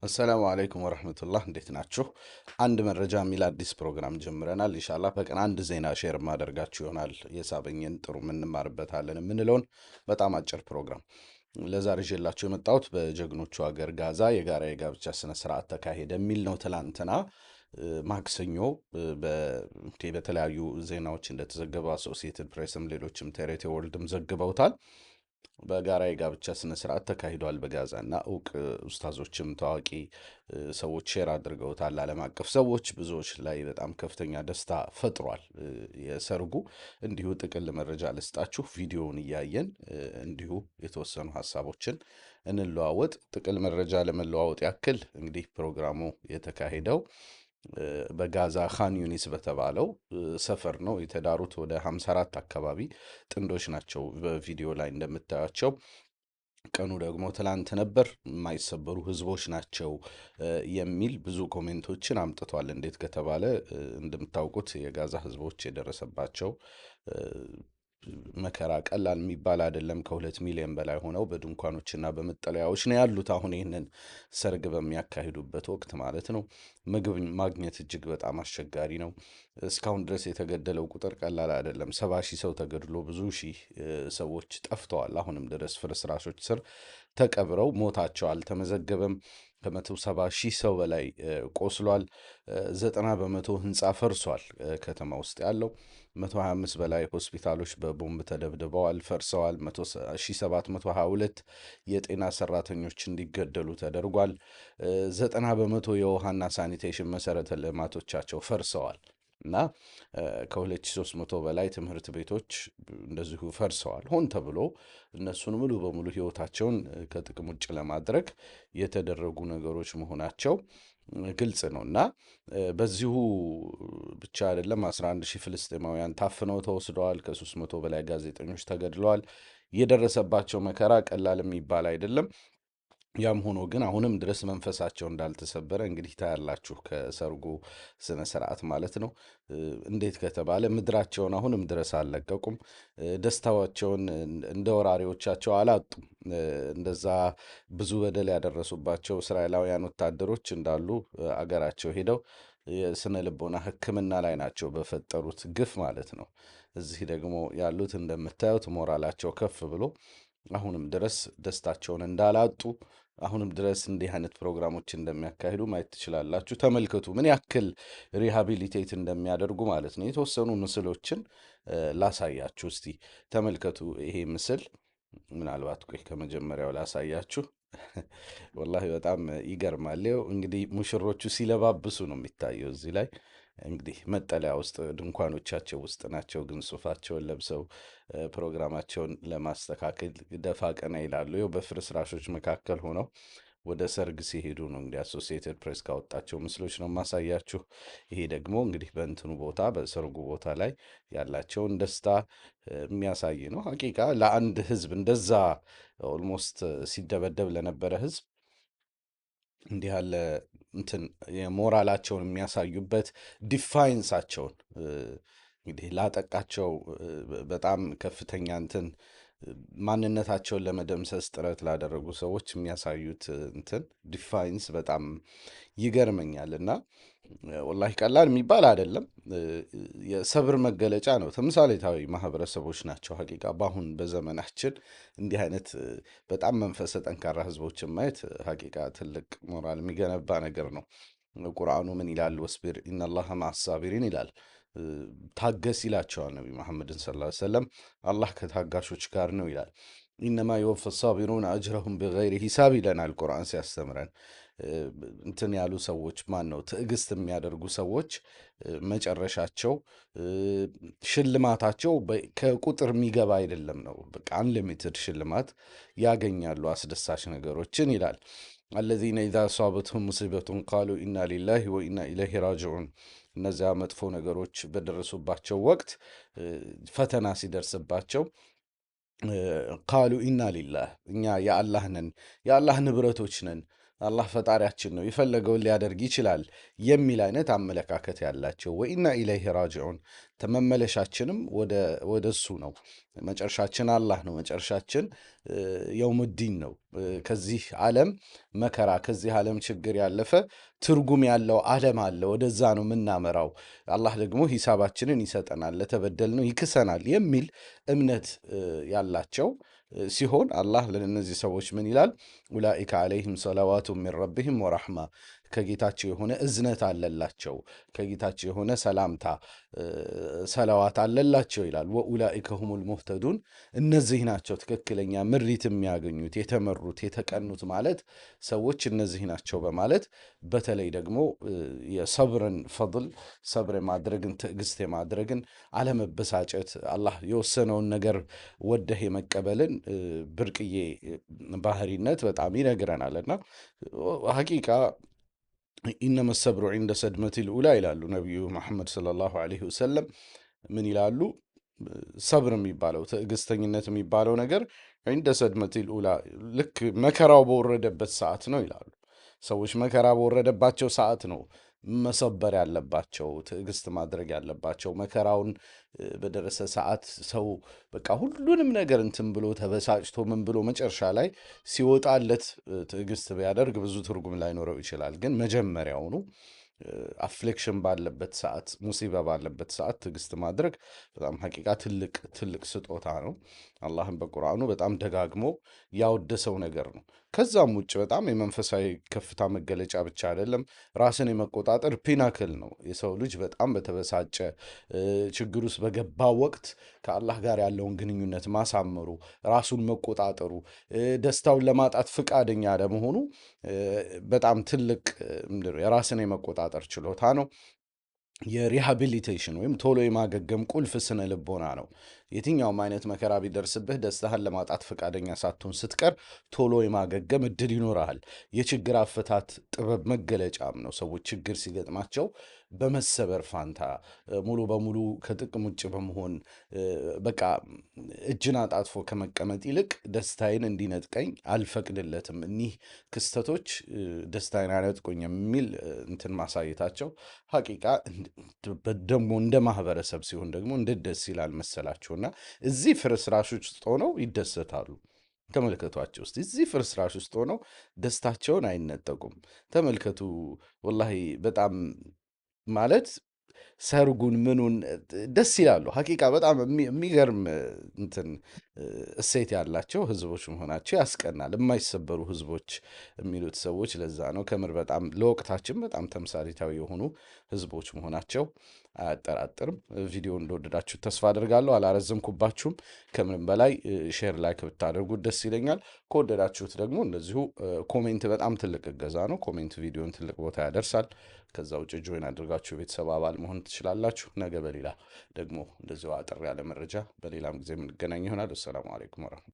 አሰላሙ አለይኩም ወረህመቱላህ እንዴት ናችሁ? አንድ መረጃ የሚል አዲስ ፕሮግራም ጀምረናል። ኢንሻላህ በቀን አንድ ዜና ሼር ማደርጋችሁ ይሆናል። የሳበኝን ጥሩ የምንማርበታለን የምንለውን በጣም አጭር ፕሮግራም ለዛሬ ይዤላችሁ የመጣሁት በጀግኖቹ ሀገር ጋዛ የጋራ የጋብቻ ስነ ስርዓት ተካሄደ የሚል ነው። ትላንትና ማክሰኞ በተለያዩ ዜናዎች እንደተዘገበው አሶሲየትድ ፕሬስም ሌሎችም ቴሬቴ ወርልድም ዘግበውታል። በጋራ የጋብቻ ስነ ስርዓት ተካሂዷል በጋዛ እና እውቅ ኡስታዞችም ታዋቂ ሰዎች ሼር አድርገውታል። ዓለም አቀፍ ሰዎች ብዙዎች ላይ በጣም ከፍተኛ ደስታ ፈጥሯል የሰርጉ። እንዲሁ ጥቅል መረጃ ልስጣችሁ፣ ቪዲዮውን እያየን እንዲሁ የተወሰኑ ሀሳቦችን እንለዋወጥ። ጥቅል መረጃ ለመለዋወጥ ያክል እንግዲህ ፕሮግራሙ የተካሄደው በጋዛ ካን ዩኒስ በተባለው ሰፈር ነው። የተዳሩት ወደ 54 አካባቢ ጥንዶች ናቸው በቪዲዮ ላይ እንደምታያቸው። ቀኑ ደግሞ ትላንት ነበር። የማይሰበሩ ህዝቦች ናቸው የሚል ብዙ ኮሜንቶችን አምጥቷል። እንዴት ከተባለ እንደምታውቁት የጋዛ ህዝቦች የደረሰባቸው መከራ ቀላል የሚባል አይደለም። ከ2 ሚሊዮን በላይ ሆነው በድንኳኖችና በመጠለያዎች ነው ያሉት። አሁን ይህንን ሰርግ በሚያካሂዱበት ወቅት ማለት ነው። ምግብ ማግኘት እጅግ በጣም አስቸጋሪ ነው። እስካሁን ድረስ የተገደለው ቁጥር ቀላል አይደለም። 70,000 ሰው ተገድሎ ብዙ ሺህ ሰዎች ጠፍተዋል። አሁንም ድረስ ፍርስራሾች ስር ተቀብረው ሞታቸው አልተመዘገበም። ከ170,000 ሰው በላይ ቆስሏል። 90 በመቶ ህንፃ ፈርሷል። ከተማ ውስጥ ያለው 125 በላይ ሆስፒታሎች በቦምብ ተደብድበዋል፣ ፈርሰዋል። 1722 የጤና ሰራተኞች እንዲገደሉ ተደርጓል። 90 በመቶ የውሃና ሳኒቴሽን መሰረተ ልማቶቻቸው ፈርሰዋል እና ከ2300 በላይ ትምህርት ቤቶች እንደዚሁ ፈርሰዋል። ሆን ተብሎ እነሱን ሙሉ በሙሉ ህይወታቸውን ከጥቅም ውጭ ለማድረግ የተደረጉ ነገሮች መሆናቸው ግልጽ ነው እና በዚሁ ብቻ አይደለም። 11,000 ፍልስጤማውያን ታፍነው ተወስደዋል። ከ300 በላይ ጋዜጠኞች ተገድለዋል። የደረሰባቸው መከራ ቀላል የሚባል አይደለም። ያም ሆኖ ግን አሁንም ድረስ መንፈሳቸው እንዳልተሰበረ እንግዲህ ታያላችሁ ከሰርጉ ስነ ስርዓት ማለት ነው። እንዴት ከተባለ ምድራቸውን አሁንም ድረስ አልለቀቁም። ደስታቸውን እንደ ወራሪዎቻቸው አላጡም። እንደዛ ብዙ በደል ያደረሱባቸው እስራኤላውያን ወታደሮች እንዳሉ አገራቸው ሄደው የስነ ልቦና ሕክምና ላይ ናቸው በፈጠሩት ግፍ ማለት ነው። እዚህ ደግሞ ያሉት እንደምታዩት ሞራላቸው ከፍ ብሎ አሁንም ድረስ ደስታቸውን እንዳላጡ አሁንም ድረስ እንዲህ አይነት ፕሮግራሞች እንደሚያካሂዱ ማየት ትችላላችሁ። ተመልከቱ ምን ያክል ሪሃቢሊቴት እንደሚያደርጉ ማለት ነው። የተወሰኑ ምስሎችን ላሳያችሁ እስቲ ተመልከቱ። ይሄ ምስል ምናልባት ቆይ ከመጀመሪያው ላሳያችሁ። ወላሂ በጣም ይገርማል። ይኸው እንግዲህ ሙሽሮቹ ሲለባብሱ ነው የሚታየው እዚህ ላይ። እንግዲህ መጠለያ ውስጥ ድንኳኖቻቸው ውስጥ ናቸው፣ ግን ሱፋቸውን ለብሰው ፕሮግራማቸውን ለማስተካከል ደፋ ቀና ይላሉ። ይኸው በፍርስራሾች መካከል ሆነው ወደ ሰርግ ሲሄዱ ነው። እንግዲህ አሶሲየትድ ፕሬስ ካወጣቸው ምስሎች ነው ማሳያችሁ። ይሄ ደግሞ እንግዲህ በእንትኑ ቦታ በሰርጉ ቦታ ላይ ያላቸውን ደስታ የሚያሳይ ነው። ሀቂቃ ለአንድ ህዝብ እንደዛ ኦልሞስት ሲደበደብ ለነበረ ህዝብ እንዲህ ያለ እንትን የሞራላቸውን የሚያሳዩበት ዲፋይንሳቸውን እንግዲህ ላጠቃቸው በጣም ከፍተኛ እንትን ማንነታቸውን ለመደምሰስ ጥረት ላደረጉ ሰዎች የሚያሳዩት እንትን ዲፋይንስ በጣም ይገርመኛል እና ወላሂ ቀላል የሚባል አይደለም። የሰብር መገለጫ ነው። ተምሳሌታዊ ማህበረሰቦች ናቸው። ሀቂቃ በአሁን በዘመናችን እንዲህ አይነት በጣም መንፈሰ ጠንካራ ህዝቦችን ማየት ሀቂቃ ትልቅ ሞራል የሚገነባ ነገር ነው። ቁርአኑ ምን ይላል? ወስቢር ኢነላሀ መዐሳቢሪን ይላል። ታገስ ይላቸዋል ነቢ መሐመድን ሰለላሁ ዐለይሂ ወሰለም። አላህ ከታጋሾች ጋር ነው ይላል። ኢነማ የወፈ ሳቢሩን አጅረሁም ቢገይሪ ሂሳብ ይለናል ቁርአን ሲያስተምረን። እንትን ያሉ ሰዎች ማን ነው? ትዕግስት የሚያደርጉ ሰዎች መጨረሻቸው ሽልማታቸው ከቁጥር የሚገባ አይደለም ነው። በቃ አንሊሚትድ ሽልማት ያገኛሉ፣ አስደሳች ነገሮችን ይላል። አለዚነ ኢዛ አሷበትሁም ሙሲበቱን ቃሉ ኢና ሊላሂ ወኢና ኢለይሂ ራጅዑን። እነዚያ መጥፎ ነገሮች በደረሱባቸው ወቅት ፈተና ሲደርስባቸው ቃሉ ኢና ሊላህ እኛ የአላህ ነን፣ የአላህ ንብረቶች ነን፣ አላህ ፈጣሪያችን ነው የፈለገውን ሊያደርግ ይችላል የሚል አይነት አመለካከት ያላቸው ወኢና ኢለይሂ ራጂዑን ተመመለሻችንም ወደ እሱ ነው። መጨረሻችን አላህ ነው። መጨረሻችን የውሙዲን ነው። ከዚህ ዓለም መከራ ከዚህ ዓለም ችግር ያለፈ ትርጉም ያለው ዓለም አለ። ወደዛ ነው የምናመራው። አላህ ደግሞ ሂሳባችንን ይሰጠናል፣ ለተበደልነው ይክሰናል የሚል እምነት ያላቸው ሲሆን አላህ ለእነዚህ ሰዎች ምን ይላል? ኡላኢከ ዓለይሂም ሰለዋቱ ሚን ረቢሂም ወራሕማ ከጌታቸው የሆነ እዝነት አለላቸው፣ ከጌታቸው የሆነ ሰላምታ ሰለዋት አለላቸው ይላል። ወኡላኢከ ሁሙል ሙህተዱን እነዚህ ናቸው ትክክለኛ ምሪት የሚያገኙት የተመሩት የተቀኑት ማለት ሰዎች እነዚህ ናቸው በማለት በተለይ ደግሞ የሰብርን ፈضል ሰብር የማድረግን ትዕግስት የማድረግን አለመበሳጨት አላህ የወሰነውን ነገር ወደህ የመቀበልን ብርቅዬ ባህሪነት በጣም ይነግረናልና ሐቂቃ ኢነመ ሰብሩ ዒንደ ሰድመቲል ኡላ ይላሉ ነቢዩ መሐመድ ሰለላሁ ዐለይሂ ወሰለም። ምን ይላሉ? ሰብር የሚባለው ትዕግስተኝነት የሚባለው ነገር ዒንደ ሰድመቲል ኡላ ልክ መከራው በወረደበት ሰዓት ነው ይላሉ። ሰዎች መከራ በወረደባቸው ሰዓት ነው መሰበር ያለባቸው፣ ትዕግስት ማድረግ ያለባቸው። መከራውን በደረሰ ሰዓት ሰው በቃ ሁሉንም ነገር እንትን ብሎ ተበሳጭቶ ምን ብሎ መጨረሻ ላይ ሲወጣለት ትዕግስት ቢያደርግ ብዙ ትርጉም ላይኖረው ይችላል። ግን መጀመሪያውኑ አፍሌክሽን ባለበት ሰዓት፣ ሙሲባ ባለበት ሰዓት ትዕግስት ማድረግ በጣም ሐቂቃ ትልቅ ስጦታ ነው። አላህም በቁርአኑ በጣም ደጋግሞ ያወደሰው ነገር ነው። ከዛም ውጭ በጣም የመንፈሳዊ ከፍታ መገለጫ ብቻ አይደለም፣ ራስን የመቆጣጠር ፒናክል ነው። የሰው ልጅ በጣም በተበሳጨ ችግር ውስጥ በገባ ወቅት ከአላህ ጋር ያለውን ግንኙነት ማሳመሩ፣ ራሱን መቆጣጠሩ፣ ደስታውን ለማጣት ፍቃደኛ ለመሆኑ በጣም ትልቅ የራስን የመቆጣጠር ችሎታ ነው። የሪሃቢሊቴሽን ወይም ቶሎ የማገገም ቁልፍ ስነ ልቦና ነው። የትኛውም አይነት መከራ ቢደርስብህ ደስታህን ለማጣት ፈቃደኛ ሳትሆን ስትቀር ቶሎ የማገገም እድል ይኖርሃል። የችግር አፈታት ጥበብ መገለጫም ነው። ሰዎች ችግር ሲገጥማቸው በመሰበር ፋንታ ሙሉ በሙሉ ከጥቅም ውጭ በመሆን በቃ እጅን አጣጥፎ ከመቀመጥ ይልቅ ደስታዬን እንዲነጥቀኝ አልፈቅድለትም፣ እኒህ ክስተቶች ደስታዬን አነጥቁኝ የሚል እንትን ማሳየታቸው ሐቂቃ ደግሞ እንደ ማህበረሰብ ሲሆን ደግሞ እንዴት ደስ ይላል መሰላችሁና እዚህ ፍርስራሾች ውስጥ ሆነው ይደሰታሉ። ተመልከቷቸው እስቲ። እዚህ ፍርስራሽ ውስጥ ሆነው ደስታቸውን አይነጠቁም። ተመልከቱ። ወላሂ በጣም ማለት ሰርጉን ምኑን ደስ ይላሉ። ሐቂቃ በጣም የሚገርም እንትን እሴት ያላቸው ህዝቦች መሆናቸው ያስቀናል። የማይሰበሩ ህዝቦች የሚሉት ሰዎች ለዛ ነው። ከምር በጣም ለወቅታችን በጣም ተምሳሌታዊ የሆኑ ህዝቦች መሆናቸው አያጠራጥርም። ቪዲዮ እንደወደዳችሁ ተስፋ አድርጋለሁ። አላረዘምኩባችሁም። ከምንም በላይ ሼር ላይክ ብታደርጉት ደስ ይለኛል። ከወደዳችሁት ደግሞ እንደዚሁ ኮሜንት በጣም ትልቅ እገዛ ነው። ኮሜንት ቪዲዮን ትልቅ ቦታ ያደርሳል። ከዛ ውጭ ጆይን አድርጋችሁ ቤተሰብ አባል መሆን ትችላላችሁ። ነገ በሌላ ደግሞ እንደዚሁ አጠር ያለ መረጃ በሌላም ጊዜ የምንገናኝ ይሆናል። አሰላሙ አለይኩም ወረህመቱላህ።